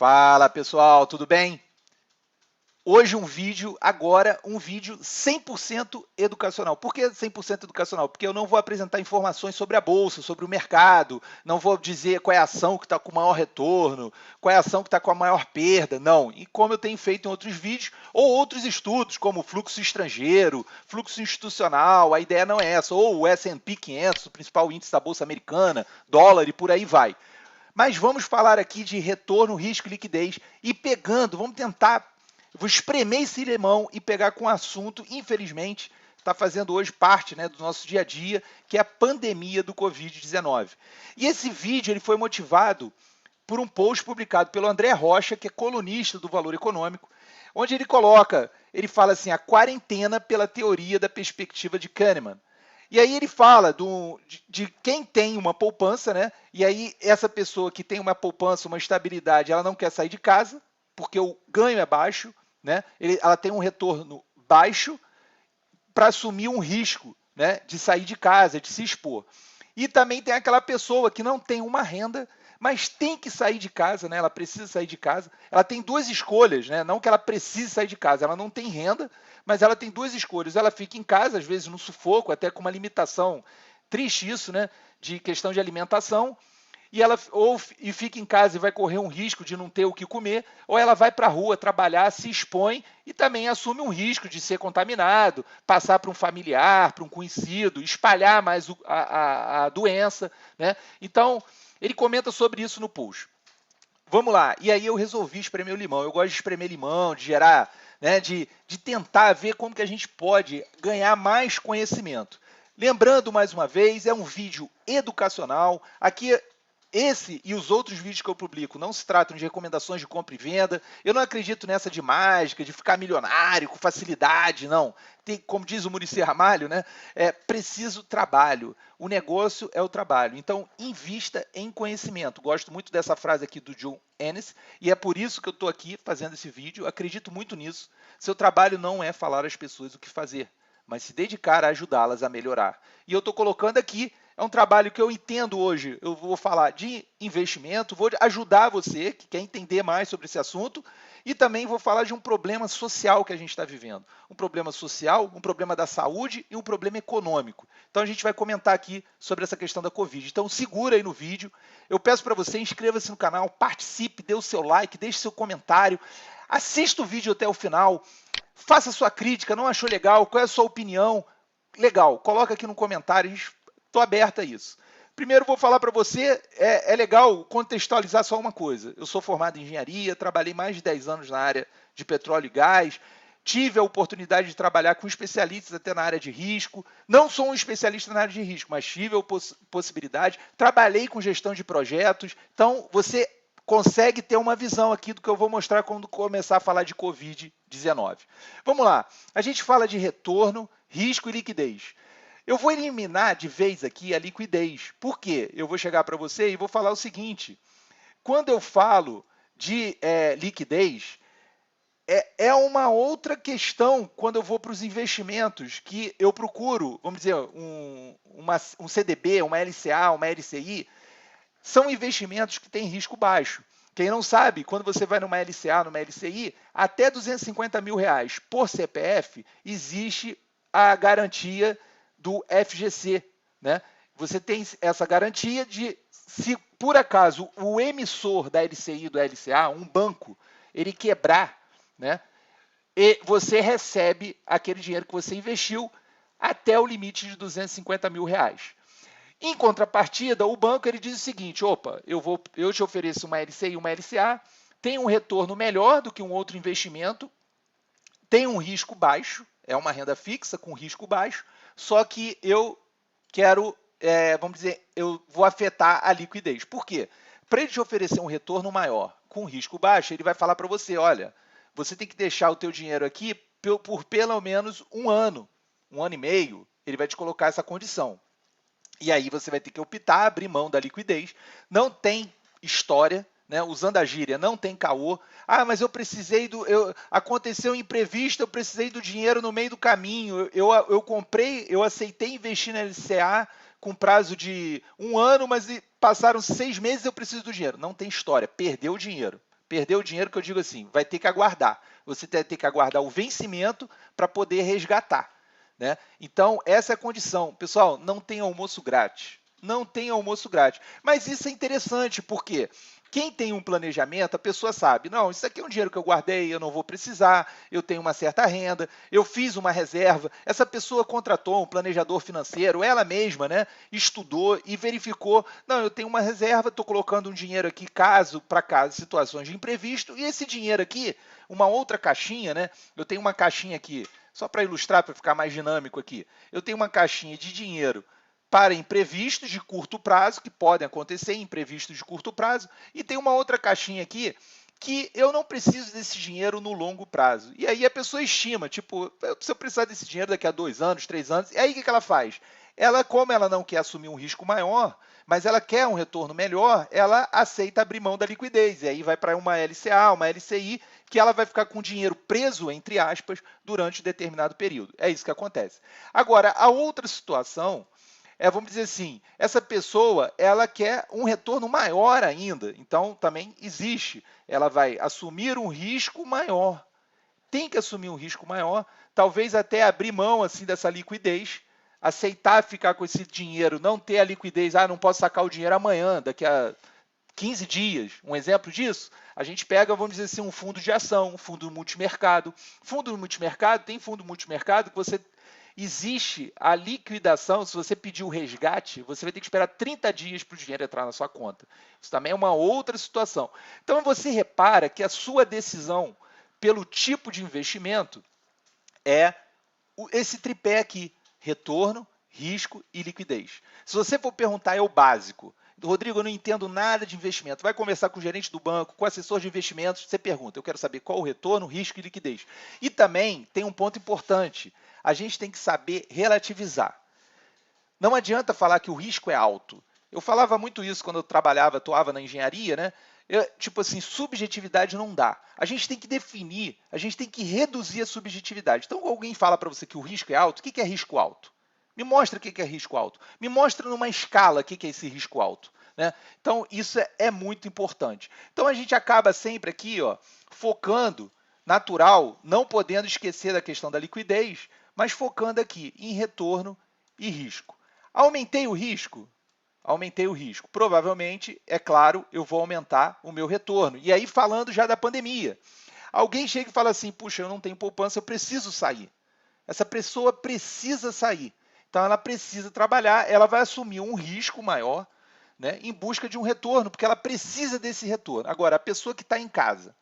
Fala pessoal, tudo bem? Hoje agora um vídeo 100% educacional. Por que 100% educacional? Porque eu não vou apresentar informações sobre a bolsa, sobre o mercado, não vou dizer qual é a ação que está com o maior retorno, qual é a ação que está com a maior perda, não. E como eu tenho feito em outros vídeos, ou outros estudos, como fluxo estrangeiro, fluxo institucional, a ideia não é essa, ou o S&P 500, o principal índice da bolsa americana, dólar e por aí vai. Mas vamos falar aqui de retorno, risco e liquidez e vamos tentar, vou espremer esse limão e pegar com o assunto, infelizmente, está fazendo hoje parte, do nosso dia a dia, que é a pandemia do Covid-19. E esse vídeo ele foi motivado por um post publicado pelo André Rocha, que é colunista do Valor Econômico, onde ele fala assim, a quarentena pela teoria da perspectiva de Kahneman. E aí ele fala de quem tem uma poupança, né? E aí essa pessoa que tem uma poupança, uma estabilidade, ela não quer sair de casa, porque o ganho é baixo, né? Ela tem um retorno baixo para assumir um risco, né? De sair de casa, de se expor. E também tem aquela pessoa que não tem uma renda, mas tem que sair de casa, né? Ela precisa sair de casa. Ela tem duas escolhas, né? Não que ela precise sair de casa, ela não tem renda, mas ela tem duas escolhas. Ela fica em casa, às vezes no sufoco, até com uma limitação, triste isso, né? De questão de alimentação, e ela e fica em casa e vai correr um risco de não ter o que comer, ou ela vai para a rua trabalhar, se expõe e também assume um risco de ser contaminado, passar para um familiar, para um conhecido, espalhar mais a doença, né? Então, ele comenta sobre isso no post. Vamos lá, e aí eu resolvi espremer o limão. Eu gosto de espremer limão, de gerar, né, de tentar ver como que a gente pode ganhar mais conhecimento. Lembrando, mais uma vez, é um vídeo educacional. Aqui, esse e os outros vídeos que eu publico não se tratam de recomendações de compra e venda. Eu não acredito nessa de mágica, de ficar milionário com facilidade, não. Tem, como diz o Muricy Ramalho, né? É preciso trabalho. O negócio é o trabalho. Então, invista em conhecimento. Gosto muito dessa frase aqui do John Ennis e é por isso que eu estou aqui fazendo esse vídeo. Acredito muito nisso. Seu trabalho não é falar às pessoas o que fazer, mas se dedicar a ajudá-las a melhorar. E eu estou colocando aqui, é um trabalho que eu entendo hoje, eu vou falar de investimento, vou ajudar você que quer entender mais sobre esse assunto e também vou falar de um problema social que a gente está vivendo. Um problema social, um problema da saúde e um problema econômico. Então a gente vai comentar aqui sobre essa questão da Covid. Então segura aí no vídeo, eu peço para você, inscreva-se no canal, participe, dê o seu like, deixe seu comentário, assista o vídeo até o final, faça sua crítica, não achou legal, qual é a sua opinião? Legal, coloca aqui no comentário, estou aberto a isso. Primeiro vou falar para você, é legal contextualizar só uma coisa. Eu sou formado em engenharia, trabalhei mais de 10 anos na área de petróleo e gás, tive a oportunidade de trabalhar com especialistas até na área de risco. Não sou um especialista na área de risco, mas tive a possibilidade. Trabalhei com gestão de projetos. Então, você consegue ter uma visão aqui do que eu vou mostrar quando começar a falar de Covid-19. Vamos lá. A gente fala de retorno, risco e liquidez. Eu vou eliminar de vez aqui a liquidez. Por quê? Eu vou chegar para você e vou falar o seguinte. Quando eu falo de liquidez, é uma outra questão quando eu vou para os investimentos, que eu procuro, vamos dizer, um CDB, uma LCA, uma LCI, são investimentos que têm risco baixo. Quem não sabe, quando você vai numa LCA, numa LCI, até R$250 mil por CPF, existe a garantia do FGC, né? Você tem essa garantia de, se por acaso o emissor da LCI do LCA, um banco, ele quebrar, né? E você recebe aquele dinheiro que você investiu até o limite de R$250 mil. Em contrapartida, o banco ele diz o seguinte, opa, eu te ofereço uma LCI e uma LCA, tem um retorno melhor do que um outro investimento, tem um risco baixo, é uma renda fixa com risco baixo, só que eu quero, vamos dizer, eu vou afetar a liquidez. Por quê? Para ele te oferecer um retorno maior com risco baixo, ele vai falar para você, olha, você tem que deixar o teu dinheiro aqui por pelo menos um ano e meio, ele vai te colocar essa condição. E aí você vai ter que optar, abrir mão da liquidez. Não tem história, né? Usando a gíria, não tem caô. Ah, mas eu precisei aconteceu um imprevisto, eu precisei do dinheiro no meio do caminho. Eu comprei, eu aceitei investir na LCA com prazo de um ano, mas passaram 6 meses e eu preciso do dinheiro. Não tem história, perdeu o dinheiro. Perder o dinheiro que eu digo assim, vai ter que aguardar. Você vai ter que aguardar o vencimento para poder resgatar, né? Então, essa é a condição. Pessoal, não tem almoço grátis. Não tem almoço grátis. Mas isso é interessante, porque quem tem um planejamento, a pessoa sabe, não, isso aqui é um dinheiro que eu guardei, eu não vou precisar, eu tenho uma certa renda, eu fiz uma reserva. Essa pessoa contratou um planejador financeiro, ela mesma, né, estudou e verificou, não, eu tenho uma reserva, estou colocando um dinheiro aqui para caso, situações de imprevisto, e esse dinheiro aqui, uma outra caixinha, né, eu tenho uma caixinha aqui, só para ilustrar, para ficar mais dinâmico aqui, eu tenho uma caixinha de dinheiro para imprevistos de curto prazo, que podem acontecer, imprevistos de curto prazo, e tem uma outra caixinha aqui que eu não preciso desse dinheiro no longo prazo. E aí a pessoa estima, tipo, se eu precisar desse dinheiro daqui a 2 anos, 3 anos, e aí o que ela faz? Ela, como ela não quer assumir um risco maior, mas ela quer um retorno melhor, ela aceita abrir mão da liquidez. E aí vai para uma LCA, uma LCI, que ela vai ficar com o dinheiro preso, entre aspas, durante um determinado período. É isso que acontece. Agora, a outra situação vamos dizer assim, essa pessoa ela quer um retorno maior ainda, então também existe, ela vai assumir um risco maior, tem que assumir um risco maior, talvez até abrir mão assim dessa liquidez, aceitar ficar com esse dinheiro, não ter a liquidez, não posso sacar o dinheiro amanhã, daqui a 15 dias, um exemplo disso, a gente pega, vamos dizer assim, um fundo de ação, um fundo multimercado. Fundo multimercado, tem fundo multimercado que você existe a liquidação, se você pedir o resgate, você vai ter que esperar 30 dias para o dinheiro entrar na sua conta. Isso também é uma outra situação. Então você repara que a sua decisão pelo tipo de investimento é esse tripé aqui, retorno, risco e liquidez. Se você for perguntar, é o básico. Rodrigo, eu não entendo nada de investimento. Vai conversar com o gerente do banco, com o assessor de investimentos, você pergunta, eu quero saber qual o retorno, risco e liquidez. E também tem um ponto importante, a gente tem que saber relativizar. Não adianta falar que o risco é alto. Eu falava muito isso quando eu atuava na engenharia, né? Tipo assim, subjetividade não dá. A gente tem que definir, a gente tem que reduzir a subjetividade. Então, alguém fala para você que o risco é alto, o que é risco alto? Me mostra o que é risco alto. Me mostra numa escala o que é esse risco alto. Né? Então, isso é muito importante. Então, a gente acaba sempre aqui focando, natural, não podendo esquecer da questão da liquidez, mas focando aqui em retorno e risco. Aumentei o risco? Aumentei o risco. Provavelmente, é claro, eu vou aumentar o meu retorno. E aí, falando já da pandemia, alguém chega e fala assim, puxa, eu não tenho poupança, eu preciso sair. Essa pessoa precisa sair. Então, ela precisa trabalhar, ela vai assumir um risco maior, né, em busca de um retorno, porque ela precisa desse retorno. Agora, a pessoa que está em casa,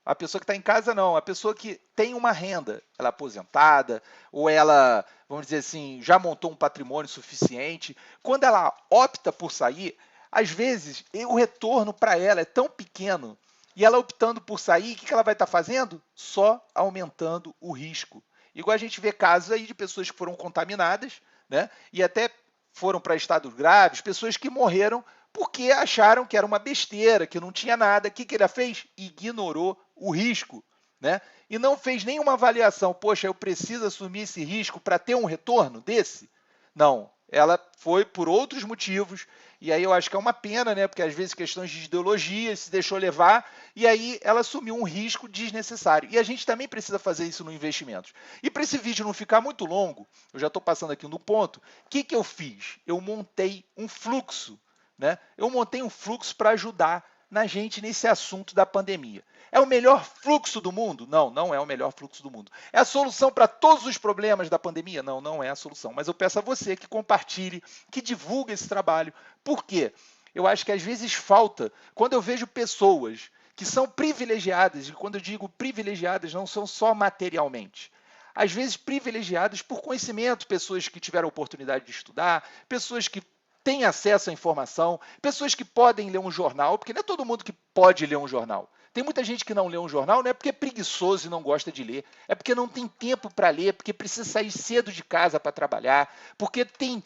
a pessoa que está em casa não, a pessoa que tem uma renda, ela é aposentada, ou ela, vamos dizer assim, já montou um patrimônio suficiente, quando ela opta por sair, às vezes o retorno para ela é tão pequeno, e ela optando por sair, o que ela vai estar fazendo? Só aumentando o risco. Igual a gente vê casos aí de pessoas que foram contaminadas, né? E até foram para estados graves, pessoas que morreram porque acharam que era uma besteira, que não tinha nada. O que ela fez? Ignorou o risco, né? E não fez nenhuma avaliação. Poxa, eu preciso assumir esse risco para ter um retorno desse? Não. Ela foi por outros motivos, e aí eu acho que é uma pena, né? Porque às vezes questões de ideologia se deixou levar, e aí ela assumiu um risco desnecessário. E a gente também precisa fazer isso no investimentos. E para esse vídeo não ficar muito longo, eu já estou passando aqui no ponto, o que eu fiz? Eu montei um fluxo, né? Eu montei um fluxo para ajudar na gente nesse assunto da pandemia. É o melhor fluxo do mundo? Não, não é o melhor fluxo do mundo. É a solução para todos os problemas da pandemia? Não, não é a solução. Mas eu peço a você que compartilhe, que divulgue esse trabalho. Por quê? Eu acho que às vezes falta, quando eu vejo pessoas que são privilegiadas, e quando eu digo privilegiadas, não são só materialmente, às vezes privilegiadas por conhecimento, pessoas que tiveram a oportunidade de estudar, pessoas que têm acesso à informação, pessoas que podem ler um jornal, porque não é todo mundo que pode ler um jornal. Tem muita gente que não lê um jornal, não é porque é preguiçoso e não gosta de ler, é porque não tem tempo para ler, porque precisa sair cedo de casa para trabalhar, porque tem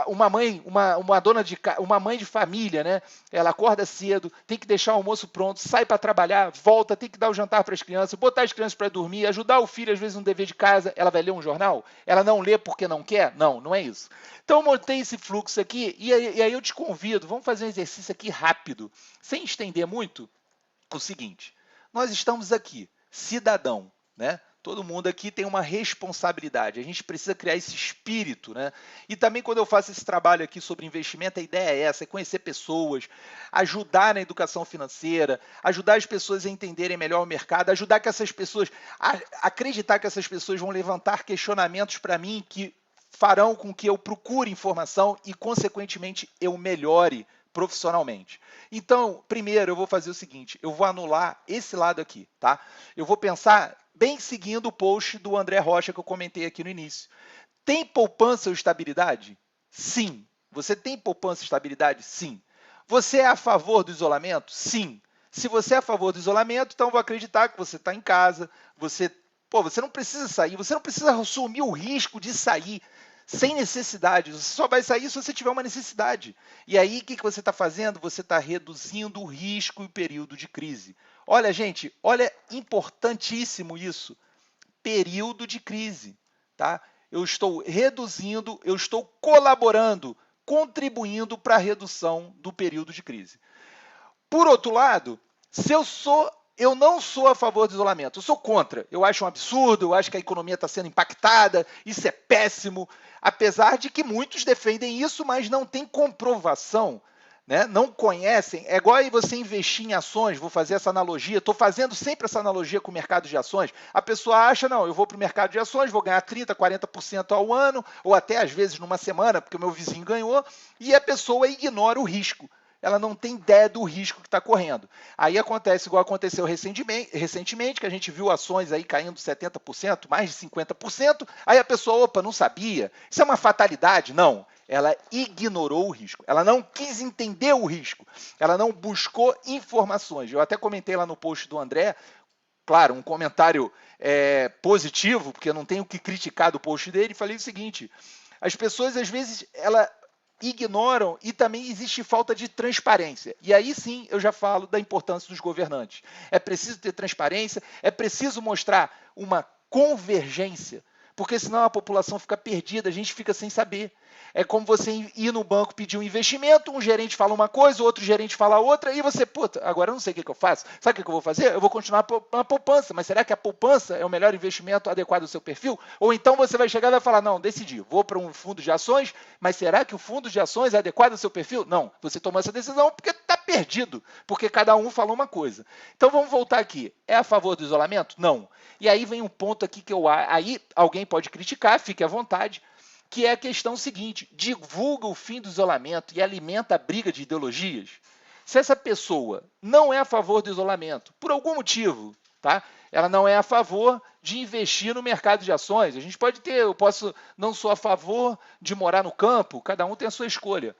uma mãe, uma mãe de família, né? Ela acorda cedo, tem que deixar o almoço pronto, sai para trabalhar, volta, tem que dar o jantar para as crianças, botar as crianças para dormir, ajudar o filho às vezes no dever de casa. Ela vai ler um jornal? Ela não lê porque não quer? Não, não é isso. Então eu montei esse fluxo aqui e aí eu te convido, vamos fazer um exercício aqui rápido, sem estender muito. o seguinte, nós estamos aqui, cidadão, né? Todo mundo aqui tem uma responsabilidade, a gente precisa criar esse espírito, né? E também quando eu faço esse trabalho aqui sobre investimento, a ideia é essa, é conhecer pessoas, ajudar na educação financeira, ajudar as pessoas a entenderem melhor o mercado, ajudar que essas pessoas, acreditar que essas pessoas vão levantar questionamentos para mim que farão com que eu procure informação e, consequentemente, eu melhore profissionalmente. Então, primeiro eu vou fazer o seguinte, eu vou anular esse lado aqui, tá? Eu vou pensar bem seguindo o post do André Rocha que eu comentei aqui no início. Tem poupança ou estabilidade? Sim. Você tem poupança e estabilidade? Sim. Você é a favor do isolamento? Sim. Se você é a favor do isolamento, então eu vou acreditar que você está em casa, você não precisa sair, você não precisa assumir o risco de sair sem necessidade. Você só vai sair se você tiver uma necessidade. E aí, o que você está fazendo? Você está reduzindo o risco e o período de crise. Olha, gente, olha, importantíssimo isso. Período de crise, tá? Eu estou reduzindo, eu estou colaborando, contribuindo para a redução do período de crise. Por outro lado, eu não sou a favor do isolamento, eu sou contra. Eu acho um absurdo, eu acho que a economia está sendo impactada, isso é péssimo, apesar de que muitos defendem isso, mas não tem comprovação, né? Não conhecem. É igual aí você investir em ações, vou fazer essa analogia, estou fazendo sempre essa analogia com o mercado de ações. A pessoa acha, não, eu vou para o mercado de ações, vou ganhar 30%, 40% ao ano, ou até às vezes numa semana, porque o meu vizinho ganhou, e a pessoa ignora o risco. Ela não tem ideia do risco que está correndo. Aí acontece igual aconteceu recentemente, que a gente viu ações aí caindo 70%, mais de 50%, aí a pessoa, opa, não sabia. Isso é uma fatalidade? Não. Ela ignorou o risco, ela não quis entender o risco, ela não buscou informações. Eu até comentei lá no post do André, claro, um comentário positivo, porque eu não tenho o que criticar do post dele, falei o seguinte, as pessoas às vezes, ignoram e também existe falta de transparência. E aí sim eu já falo da importância dos governantes. É preciso ter transparência, é preciso mostrar uma convergência, porque senão a população fica perdida, a gente fica sem saber. É como você ir no banco pedir um investimento, um gerente fala uma coisa, outro gerente fala outra, e você, puta, agora eu não sei o que eu faço. Sabe o que eu vou fazer? Eu vou continuar na poupança, mas será que a poupança é o melhor investimento adequado ao seu perfil? Ou então você vai chegar e vai falar, não, decidi, vou para um fundo de ações, mas será que o fundo de ações é adequado ao seu perfil? Não, você tomou essa decisão porque está perdido, porque cada um falou uma coisa. Então vamos voltar aqui. É a favor do isolamento? Não. E aí vem um ponto aqui que aí alguém pode criticar, fique à vontade, que é a questão seguinte, divulga o fim do isolamento e alimenta a briga de ideologias. Se essa pessoa não é a favor do isolamento, por algum motivo, tá? Ela não é a favor de investir no mercado de ações. A gente pode ter, não sou a favor de morar no campo, cada um tem a sua escolha.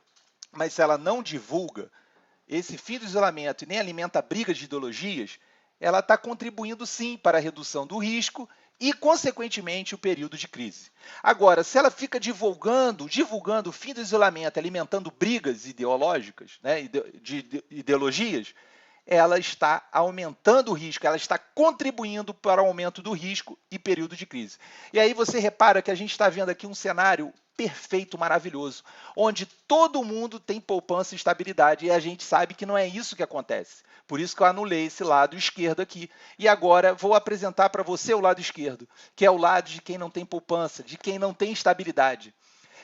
Mas se ela não divulga esse fim do isolamento e nem alimenta a briga de ideologias, ela está contribuindo sim para a redução do risco e, consequentemente, o período de crise. Agora, se ela fica divulgando o fim do isolamento, alimentando brigas ideológicas, né, de ideologias, ela está aumentando o risco, ela está contribuindo para o aumento do risco e período de crise. E aí você repara que a gente está vendo aqui um cenário perfeito, maravilhoso, onde todo mundo tem poupança e estabilidade, e a gente sabe que não é isso que acontece. Por isso que eu anulei esse lado esquerdo aqui. E agora vou apresentar para você o lado esquerdo, que é o lado de quem não tem poupança, de quem não tem estabilidade.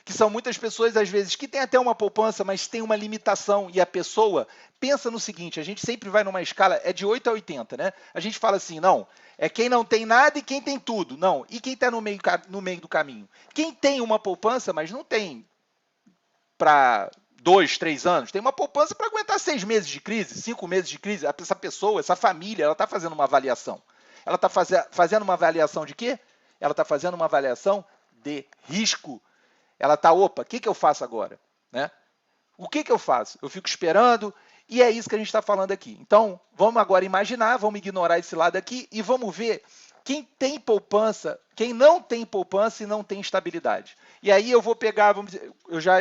Que são muitas pessoas, às vezes, que têm até uma poupança, mas tem uma limitação. E a pessoa pensa no seguinte, a gente sempre vai numa escala, é de 8 a 80, né? A gente fala assim, não, é quem não tem nada e quem tem tudo. Não, e quem está no meio do caminho? Quem tem uma poupança, mas não tem para 2, 3 anos, tem uma poupança para aguentar 6 meses de crise, 5 meses de crise. Essa pessoa, essa família, ela está fazendo uma avaliação. Ela está fazendo uma avaliação de quê? Ela está fazendo uma avaliação de risco. Ela está, opa, o que eu faço agora? Né? O que eu faço? Eu fico esperando, e é isso que a gente está falando aqui. Então, vamos agora imaginar, vamos ignorar esse lado aqui e vamos ver quem tem poupança, quem não tem poupança e não tem estabilidade. E aí eu vou pegar, eu já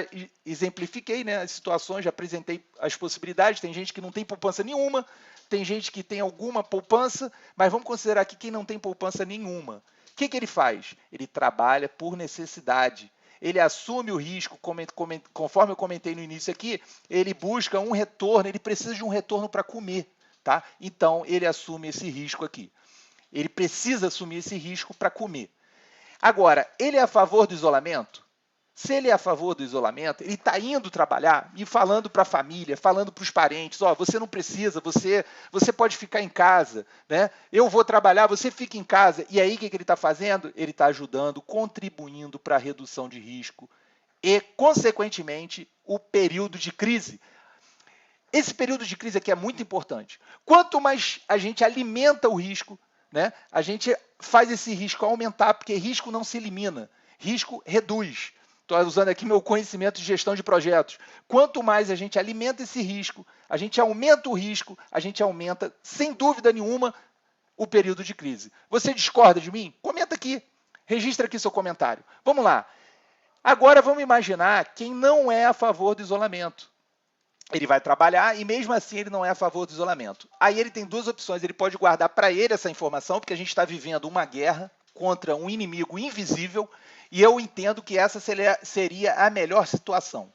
exemplifiquei, né, as situações, já apresentei as possibilidades, tem gente que não tem poupança nenhuma, tem gente que tem alguma poupança, mas vamos considerar aqui quem não tem poupança nenhuma. O que ele faz? Ele trabalha por necessidade. Ele assume o risco, conforme eu comentei no início aqui, ele busca um retorno, ele precisa de um retorno para comer, tá? Então, ele assume esse risco aqui. Ele precisa assumir esse risco para comer. Agora, ele é a favor do isolamento? Se ele é a favor do isolamento, ele está indo trabalhar e falando para a família, falando para os parentes, ó, você não precisa, você pode ficar em casa, né? Eu vou trabalhar, você fica em casa. E aí, o que ele está fazendo? Ele está ajudando, contribuindo para a redução de risco e, consequentemente, o período de crise. Esse período de crise aqui é muito importante. Quanto mais a gente alimenta o risco, né, a gente faz esse risco aumentar, porque risco não se elimina, risco reduz. Estou usando aqui meu conhecimento de gestão de projetos. Quanto mais a gente alimenta esse risco, a gente aumenta o risco, a gente aumenta, sem dúvida nenhuma, o período de crise. Você discorda de mim? Comenta aqui. Registra aqui seu comentário. Vamos lá. Agora vamos imaginar quem não é a favor do isolamento. Ele vai trabalhar e mesmo assim ele não é a favor do isolamento. Aí ele tem duas opções. Ele pode guardar para ele essa informação, porque a gente está vivendo uma guerra contra um inimigo invisível, e eu entendo que essa seria a melhor situação.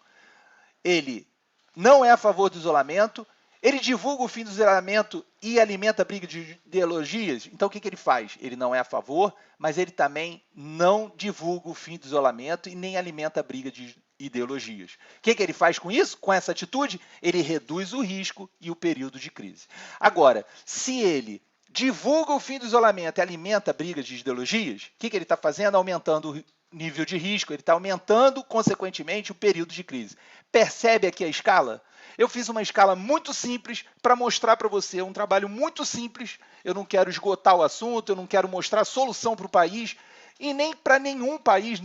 Ele não é a favor do isolamento, ele divulga o fim do isolamento e alimenta a briga de ideologias. Então, o que ele faz? Ele não é a favor, mas ele também não divulga o fim do isolamento e nem alimenta a briga de ideologias. O que ele faz com isso? Com essa atitude, ele reduz o risco e o período de crise. Agora, se ele divulga o fim do isolamento e alimenta a briga de ideologias, o que ele está fazendo? Aumentando o nível de risco, ele está aumentando, consequentemente, o período de crise. Percebe aqui a escala? Eu fiz uma escala muito simples para mostrar para você, um trabalho muito simples. Eu não quero esgotar o assunto, eu não quero mostrar solução para o país, e nem para nenhum país,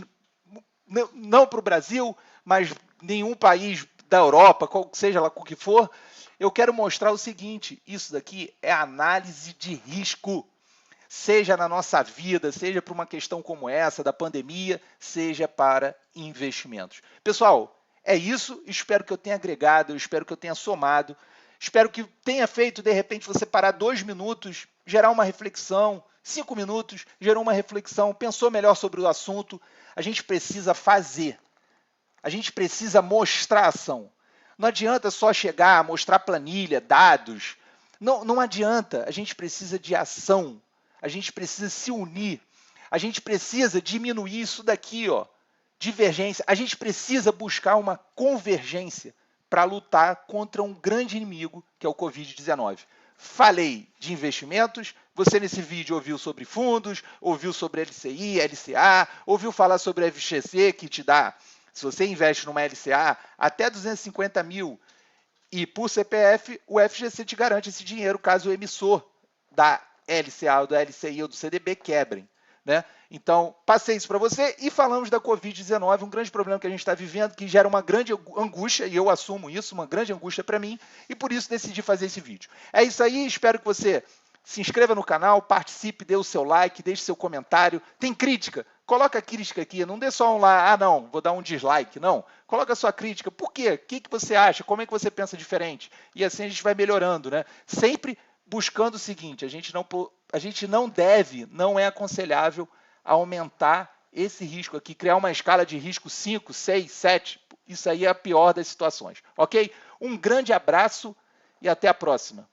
não para o Brasil, mas nenhum país da Europa, qual seja lá o que for. Eu quero mostrar o seguinte, isso daqui é análise de risco. Seja na nossa vida, seja para uma questão como essa, da pandemia, seja para investimentos. Pessoal, é isso. Espero que eu tenha agregado, espero que eu tenha somado, espero que tenha feito, de repente, você parar 2 minutos, gerar uma reflexão, 5 minutos, gerou uma reflexão, pensou melhor sobre o assunto. A gente precisa fazer, a gente precisa mostrar ação. Não adianta só chegar, mostrar planilha, dados. Não adianta, a gente precisa de ação. A gente precisa se unir, a gente precisa diminuir isso daqui, ó, divergência. A gente precisa buscar uma convergência para lutar contra um grande inimigo, que é o Covid-19. Falei de investimentos, você nesse vídeo ouviu sobre fundos, ouviu sobre LCI, LCA, ouviu falar sobre a FGC, que te dá, se você investe numa LCA, até 250 mil, e por CPF, o FGC te garante esse dinheiro caso o emissor da LCA, ou da LCI ou do CDB quebrem, né? Então, passei isso para você e falamos da Covid-19, um grande problema que a gente está vivendo, que gera uma grande angústia, e eu assumo isso, uma grande angústia para mim, e por isso decidi fazer esse vídeo. É isso aí, espero que você se inscreva no canal, participe, dê o seu like, deixe seu comentário. Tem crítica? Coloca a crítica aqui, não dê só um lá, ah não, vou dar um dislike, não. Coloca a sua crítica, por quê? O que você acha? Como é que você pensa diferente? E assim a gente vai melhorando, né? Sempre buscando o seguinte, a gente não deve, não é aconselhável aumentar esse risco aqui, criar uma escala de risco 5, 6, 7, isso aí é a pior das situações, ok? Um grande abraço e até a próxima.